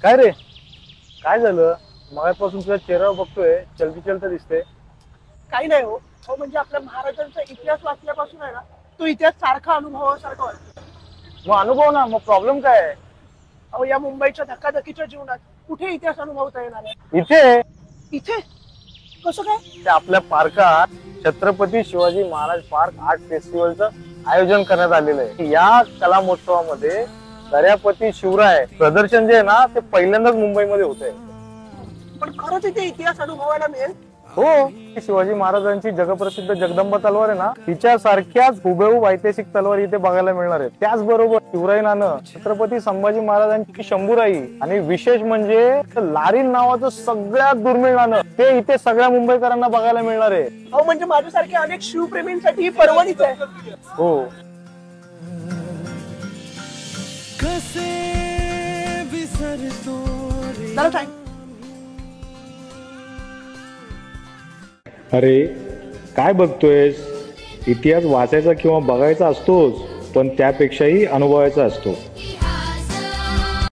काय रे? काय झालं? मगापासून तुझा चेहरा बघतोय, चलती चलत दिसते. काही नाही हो. हो म्हणजे आपल्या महाराजांचा इतिहास वाचल्यापासून आहे ना, तो इतिहास सारखा अनुभवासारखा वाटतो. मग अनुभव ना, मग प्रॉब्लेम काय आहे? अहो या मुंबईच्या धकाधकीच्या जीवनात कुठे इतिहास अनुभवता येणार आहे? इथे इथे कसं काय? ते आपल्या पार्कात छत्रपती शिवाजी महाराज पार्क आर्ट फेस्टिवलचं आयोजन करण्यात आलेलं आहे. या कला महोत्सवामध्ये दर्यापती शिवराय प्रदर्शन जे आहे ना, ते पहिल्यांदाच मुंबईमध्ये होत आहे. पण खरंच इथे इतिहास अनुभवायला मिळेल? हो, शिवाजी महाराजांची जगप्रसिद्ध जगदंबा तलवार आहे ना, तिच्या सारख्याच हुबेहूब ऐतिहासिक तलवार इथे बघायला मिळणार आहेत. त्याचबरोबर शिवराय नाणं, छत्रपती संभाजी महाराजांची शंभूराई आणि विशेष म्हणजे लारील नावाचं सगळ्यात दुर्मिळ नाणं ते इथे सगळ्या मुंबईकरांना बघायला मिळणार आहे. अहो म्हणजे माझ्यासारख्या अनेक शिवप्रेमींसाठी ही पर्वणीच आहे. हो. जरा time. अरे काय बघतोयस? इतिहास वाचायचा किंवा बघायचा असतोच, पण त्यापेक्षाही अनुभवायचा असतो.